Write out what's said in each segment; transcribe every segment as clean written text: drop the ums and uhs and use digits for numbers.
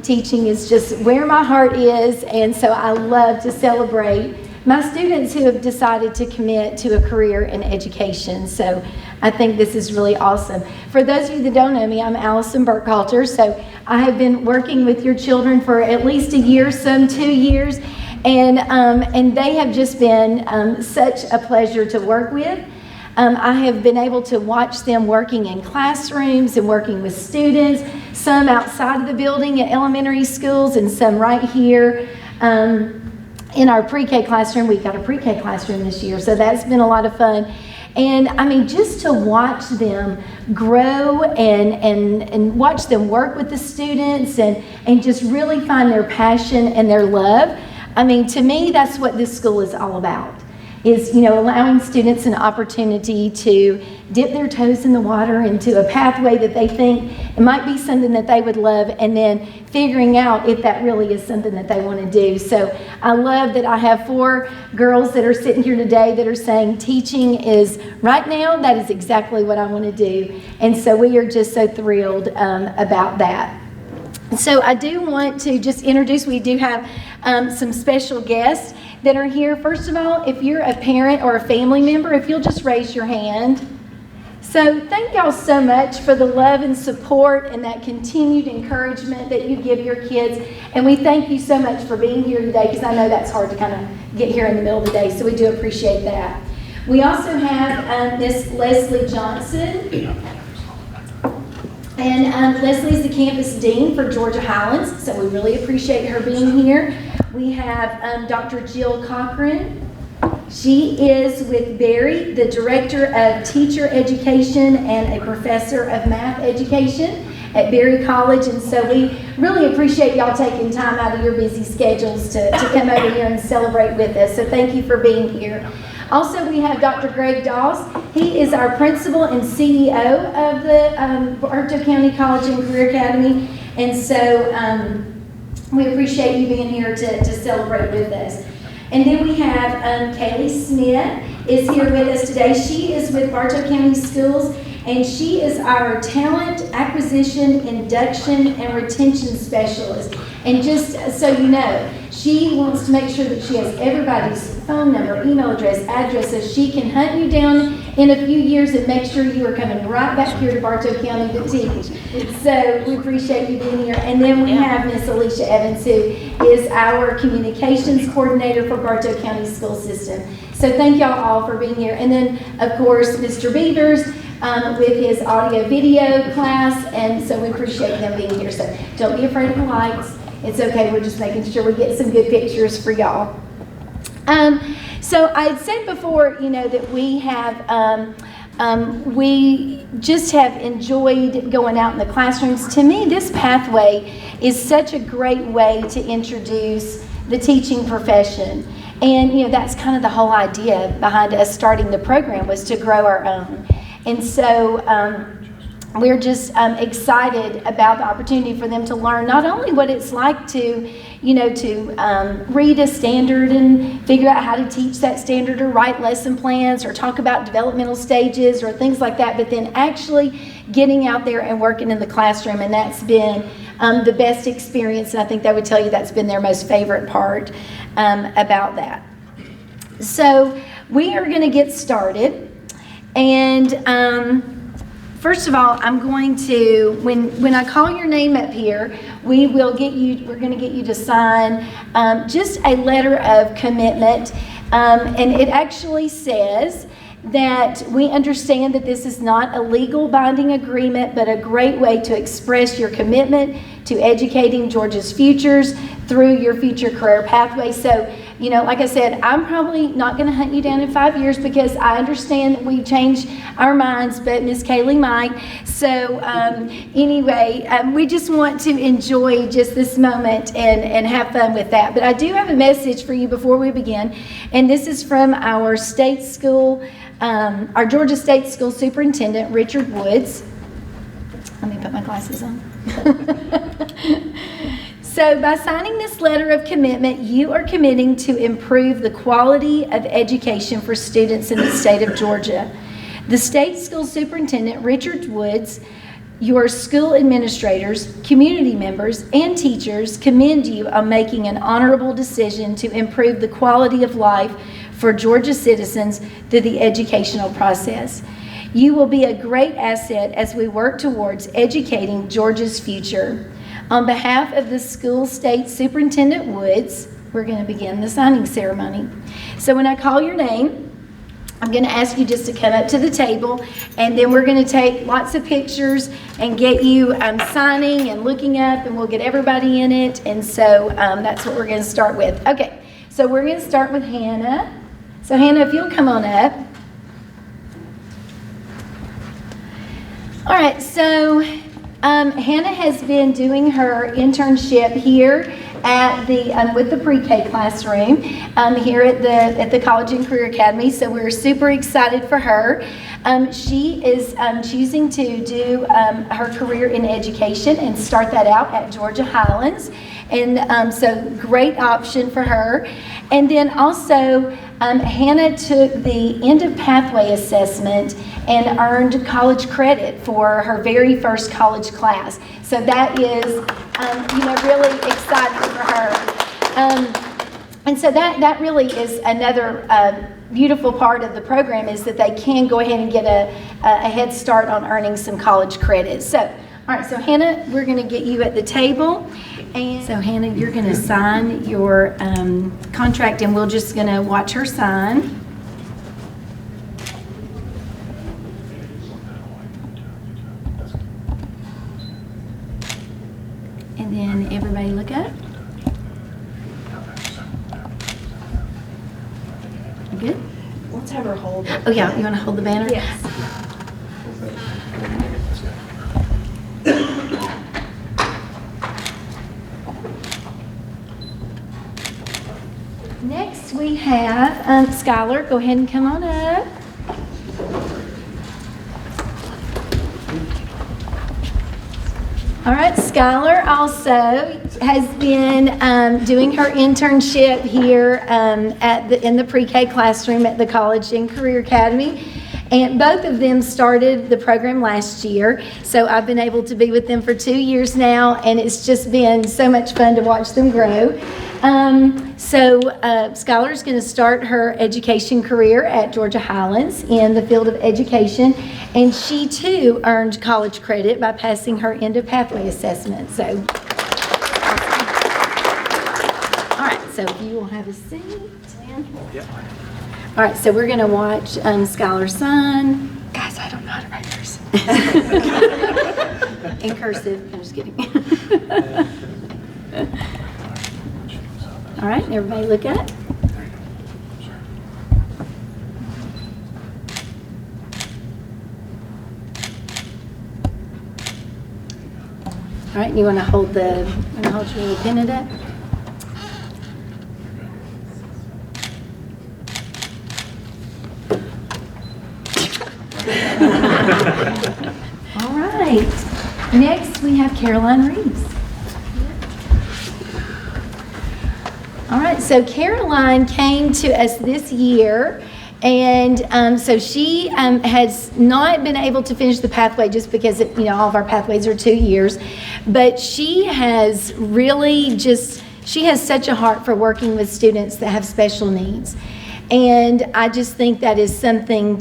Teaching is just where my heart is, and so I love to celebrate my students who have decided to commit to a career in education. So I think this is really awesome. For those of you that don't know me, I'm Allison Burkhalter. So I have been working with your children for at least a year, some 2 years, and they have just been such a pleasure to work with. I have been able to watch them working in classrooms and working with students, some outside of the building at elementary schools and some right here in our pre-K classroom. We've got a pre-K classroom this year, so that's been a lot of fun. And I mean, just to watch them grow and watch them work with the students and just really find their passion and their love. I mean, to me, that's what this school is all about. Is, allowing students an opportunity to dip their toes in the water into a pathway that they think it might be something that they would love, and then figuring out if that really is something that they want to do. So I love that I have 4 girls that are sitting here today that are saying teaching is, right now, that is exactly what I want to do. And so we are just so thrilled about that. So I do want to just introduce, we do have some special guests that are here. First of all, if you're a parent or a family member, if you'll just raise your hand. So thank y'all so much for the love and support and that continued encouragement that you give your kids. And we thank you so much for being here today, because I know that's hard to kind of get here in the middle of the day, so we do appreciate that. We also have Miss Leslie Johnson. And Leslie's the campus dean for Georgia Highlands, so we really appreciate her being here. We have Dr. Jill Cochran. She is with Barry, the director of teacher education and a professor of math education at Barry College. And so we really appreciate y'all taking time out of your busy schedules to come over here and celebrate with us. So thank you for being here. Also, we have Dr. Greg Dawes. He is our principal and CEO of the Bartow County College and Career Academy. And so we appreciate you being here to celebrate with us. And then we have Kaylee Smith is here with us today. She is with Bartow County Schools, and she is our talent acquisition, induction, and retention specialist. And just so you know, she wants to make sure that she has everybody's phone number, email address, address, so she can hunt you down in a few years and make sure you are coming right back here to Bartow County to teach. So we appreciate you being here. And then we have Miss Alicia Evans, who is our communications coordinator for Bartow County School System. So thank y'all all for being here. And then, of course, Mr. Beavers with his audio video class. And so we appreciate them being here. So don't be afraid of the lights. It's okay. We're just making sure we get some good pictures for y'all. So I had said before, that we have, we just have enjoyed going out in the classrooms. To me, this pathway is such a great way to introduce the teaching profession. And, that's kind of the whole idea behind us starting the program, was to grow our own. And so we're just excited about the opportunity for them to learn not only what it's like to, read a standard and figure out how to teach that standard, or write lesson plans, or talk about developmental stages or things like that, but then actually getting out there and working in the classroom. And that's been the best experience, and I think they would tell you that's been their most favorite part about that. So we are going to get started, and first of all, I'm going to, when I call your name up here, we're going to get you to sign just a letter of commitment, and it actually says that we understand that this is not a legal binding agreement, but a great way to express your commitment to educating Georgia's futures through your future career pathway. So, like I said, I'm probably not going to hunt you down in 5 years, because I understand that we change our minds, but Miss Kaylee might. So anyway, we just want to enjoy just this moment and have fun with that. But I do have a message for you before we begin, and this is from our state school, our Georgia State School Superintendent, Richard Woods. Let me put my glasses on. So by signing this letter of commitment, you are committing to improve the quality of education for students in the state of Georgia. The state school superintendent, Richard Woods, Your school administrators, community members, and teachers commend you on making an honorable decision to improve the quality of life for Georgia citizens through the educational process. You will be a great asset as we work towards educating Georgia's future. On behalf of the school state superintendent Woods, we're going to begin the signing ceremony. So when I call your name, I'm going to ask you just to come up to the table, and then we're going to take lots of pictures and get you signing and looking up, and we'll get everybody in it. And so that's what we're going to start with. Okay, so we're going to start with Hannah. So Hannah, if you'll come on up. All right, so Hannah has been doing her internship here at the with the pre-K classroom here at the College and Career Academy. So we're super excited for her. She is choosing to do her career in education and start that out at Georgia Highlands, and so great option for her. And then also Hannah took the end of pathway assessment and earned college credit for her very first college class. So that is, really exciting for her. And so that really is another beautiful part of the program, is that they can go ahead and get a head start on earning some college credit. So, all right, so Hannah, we're going to get you at the table. And so Hannah, you're going to sign your contract, and we're just going to watch her sign. And then everybody look up. You good? Let's have her hold it. Oh yeah, you want to hold the banner? Yes. Next we have Skylar. Go ahead and come on up. All right, Skylar also has been doing her internship here in the pre-K classroom at the College and Career Academy. And both of them started the program last year. So I've been able to be with them for 2 years now, and it's just been so much fun to watch them grow. Skylar is going to start her education career at Georgia Highlands in the field of education, and she too earned college credit by passing her end of pathway assessment. So, all right, so if you will have a seat. Yeah. All right, so we're going to watch Skylar sign. Guys, I don't know how to write yours. In cursive. I'm just kidding. All right, everybody look up. All right, you want to hold your little pennant up? All right. Next, we have Caroline Reeves. All right, so Caroline came to us this year, and so she has not been able to finish the pathway just because all of our pathways are 2 years, but she has really she has such a heart for working with students that have special needs. And I just think that is something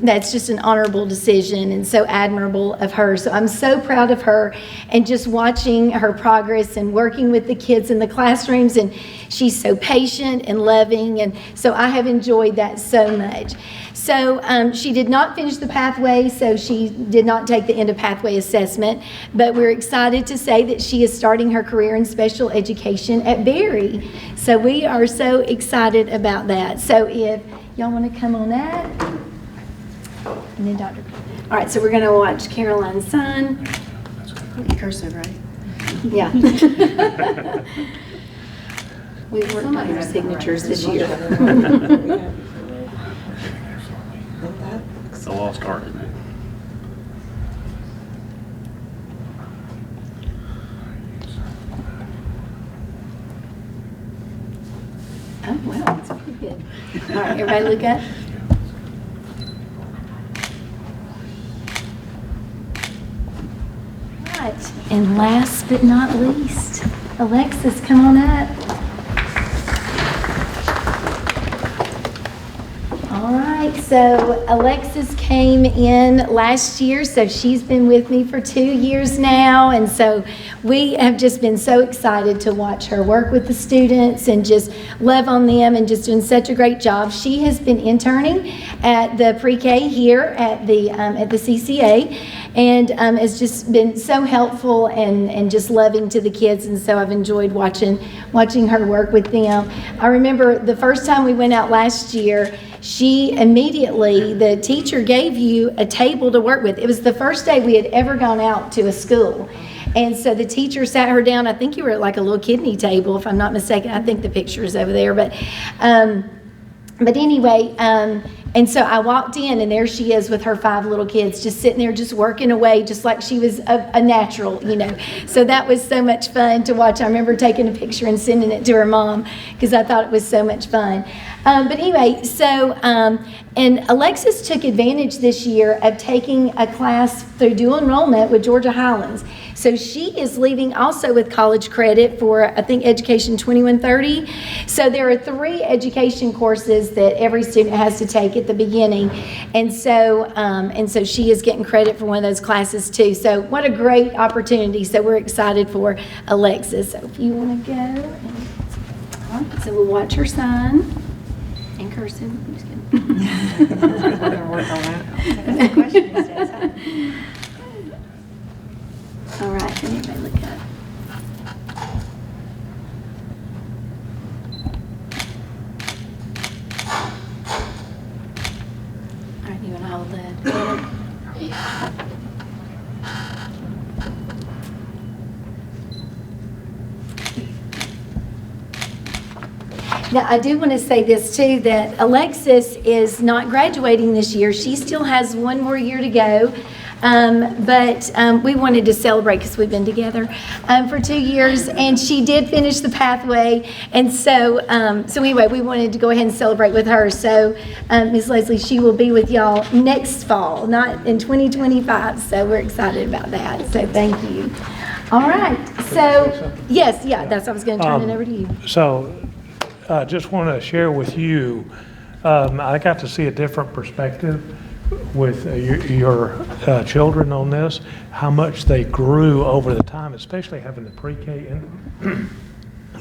that's just an honorable decision and so admirable of her. So I'm so proud of her, and just watching her progress and working with the kids in the classrooms, and she's so patient and loving, and so I have enjoyed that so much. So she did not finish the pathway, so she did not take the end of pathway assessment, but we're excited to say that she is starting her career in special education at Berry. So we are so excited about that. So if y'all want to come on up, and then Dr. All right, so we're going to watch Caroline's sign. Cursive, right? Yeah. We worked on your signatures this year. It's a lost art. Oh, wow, that's pretty good. All right, everybody look up. And last but not least, Alexis, come on up. All right, so Alexis came in last year, so she's been with me for 2 years now, and so we have just been so excited to watch her work with the students and just love on them and just doing such a great job. She has been interning at the pre-K here at the CCA, and has just been so helpful and just loving to the kids, and so I've enjoyed watching her work with them. I remember the first time we went out last year, she immediately, the teacher gave you a table to work with. It was the first day we had ever gone out to a school. And so the teacher sat her down. I think you were at like a little kidney table, if I'm not mistaken. I think the picture is over there. But anyway, and so I walked in, and there she is with her 5 little kids, just sitting there, just working away, just like she was a natural, you know. So that was so much fun to watch. I remember taking a picture and sending it to her mom because I thought it was so much fun. But anyway, so, and Alexis took advantage this year of taking a class through dual enrollment with Georgia Highlands. So she is leaving also with college credit for, I think, Education 2130. So there are 3 education courses that every student has to take at the beginning. And so she is getting credit for one of those classes too. So what a great opportunity. So we're excited for Alexis. So if you want to go, so we'll watch her sign. In cursive. I'm just kidding. We're gonna work on that. That's the question he says, huh? All right, everybody look up. All right, you want to hold that? Now, I do want to say this too, that Alexis is not graduating this year. She still has 1 more year to go. But we wanted to celebrate because we've been together for 2 years, and she did finish the pathway. And so anyway, we wanted to go ahead and celebrate with her. So Ms. Leslie, she will be with y'all next fall, not in 2025. So we're excited about that. So thank you. All right. So yes, yeah, that's what I was going to turn it over to you. So I just want to share with you, I got to see a different perspective with your children on this, how much they grew over the time, especially having the pre-K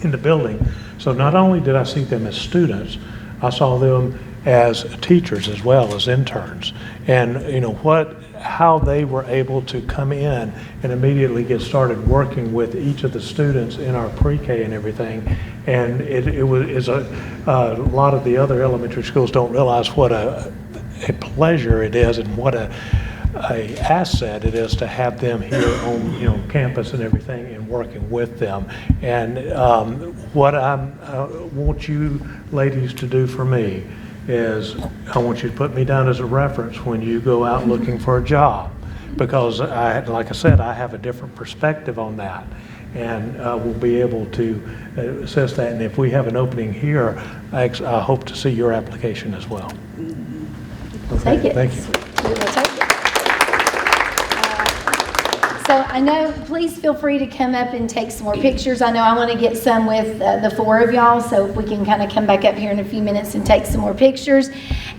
in the building. So not only did I see them as students, I saw them as teachers as well as interns. And you know how they were able to come in and immediately get started working with each of the students in our pre-K and everything. And it was a lot of the other elementary schools don't realize what a pleasure it is and what a asset it is to have them here on campus and everything and working with them. And what I want you ladies to do for me is I want you to put me down as a reference when you go out looking for a job, because like I said, I have a different perspective on that, and we'll be able to assess that. And if we have an opening here, I hope to see your application as well. Okay, Take it. thank you. We will take it. So I know, please feel free to come up and take some more pictures. I know I want to get some with the 4 of y'all, so if we can kind of come back up here in a few minutes and take some more pictures.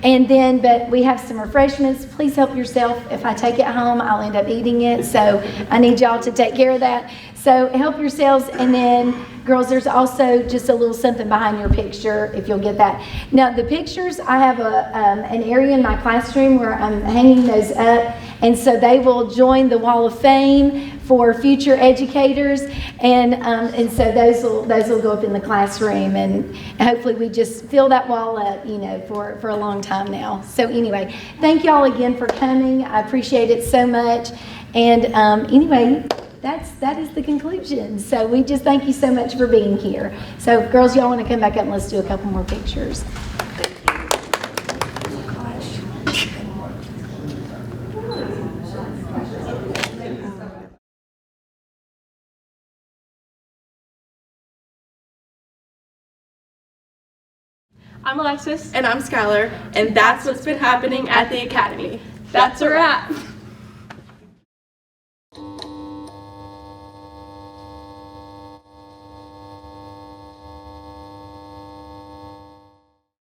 And then, but we have some refreshments. Please help yourself. If I take it home, I'll end up eating it. So I need y'all to take care of that. So help yourselves. And then, girls, there's also just a little something behind your picture, if you'll get that. Now, the pictures, I have an area in my classroom where I'm hanging those up. And so they will join the Wall of Fame for future educators. And so those will go up in the classroom. And hopefully we just fill that wall up, for a long time now. So anyway, thank y'all again for coming. I appreciate it so much. And anyway, that is the conclusion. So we just thank you so much for being here. So girls, y'all want to come back up and let's do a couple more pictures. I'm Alexis. And I'm Skylar. And that's what's been happening at the Academy. That's a wrap.